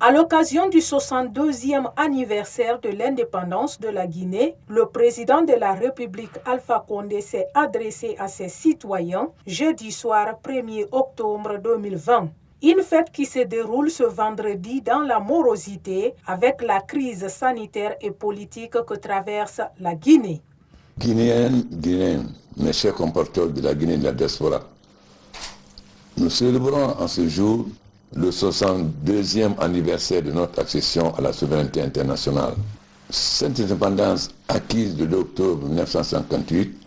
À l'occasion du 62e anniversaire de l'indépendance de la Guinée, le président de la République Alpha Condé s'est adressé à ses citoyens jeudi soir 1er octobre 2020. Une fête qui se déroule ce vendredi dans la morosité avec la crise sanitaire et politique que traverse la Guinée. Guinéens, mes chers compatriotes de la Guinée et de la diaspora, nous célébrons en ce jour le 62e anniversaire de notre accession à la souveraineté internationale. Cette indépendance acquise le 2 octobre 1958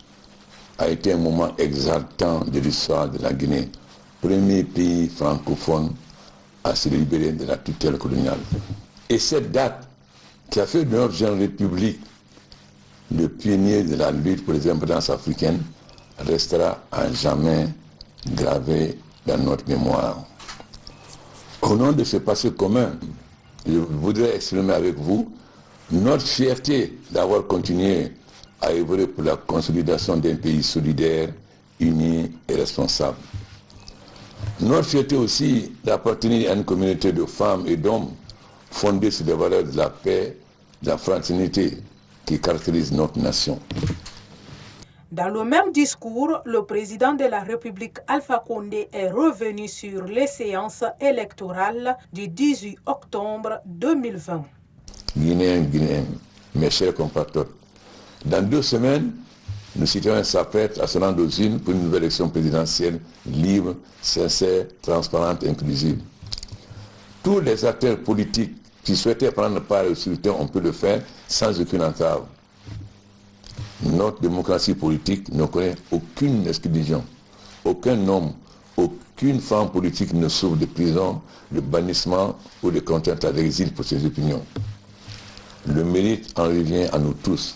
a été un moment exaltant de l'histoire de la Guinée, premier pays francophone à se libérer de la tutelle coloniale. Et cette date qui a fait de notre jeune république le pionnier de la lutte pour les indépendances africaines restera à jamais gravé dans notre mémoire. Au nom de ce passé commun, je voudrais exprimer avec vous notre fierté d'avoir continué à œuvrer pour la consolidation d'un pays solidaire, uni et responsable. Notre fierté aussi d'appartenir à une communauté de femmes et d'hommes fondée sur les valeurs de la paix, de la fraternité qui caractérisent notre nation. Dans le même discours, le président de la République Alpha Condé est revenu sur les séances électorales du 18 octobre 2020. Guinéens, mes chers compatriotes, dans 2 semaines, nos citoyens s'apprêtent à se rendre aux urnes pour une nouvelle élection présidentielle libre, sincère, transparente et inclusive. Tous les acteurs politiques qui souhaitaient prendre part au scrutin, on peut le faire sans aucune entrave. Notre démocratie politique ne connaît aucune exclusion. Aucun homme, aucune femme politique ne souffre de prison, de bannissement ou de contrainte à l'exil pour ses opinions. Le mérite en revient à nous tous,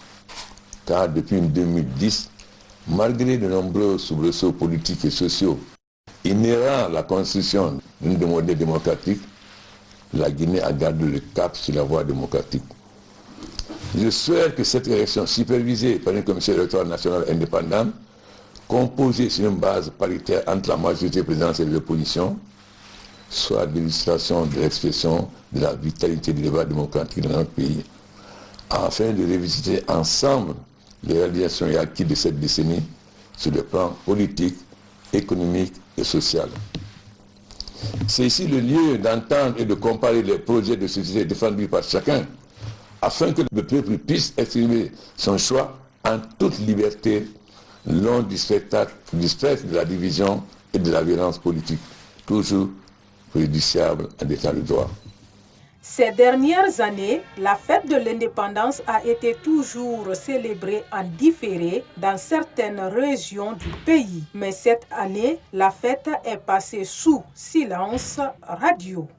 car depuis 2010, malgré de nombreux soubresauts politiques et sociaux, inhérents à la constitution d'une démocratie démocratique, la Guinée a gardé le cap sur la voie démocratique. Je souhaite que cette élection supervisée par une commission électorale nationale indépendante, composée sur une base paritaire entre la majorité présidentielle et l'opposition, soit l'illustration de l'expression de la vitalité du débat démocratique dans notre pays, afin de revisiter ensemble les réalisations et acquis de cette décennie sur le plan politique, économique et social. C'est ici le lieu d'entendre et de comparer les projets de société défendus par chacun, afin que le peuple puisse exprimer son choix en toute liberté, loin du spectre de la division et de la violence politique, toujours préjudiciable à l'état de droit. Ces dernières années, la fête de l'indépendance a été toujours célébrée en différé dans certaines régions du pays. Mais cette année, la fête est passée sous silence radio.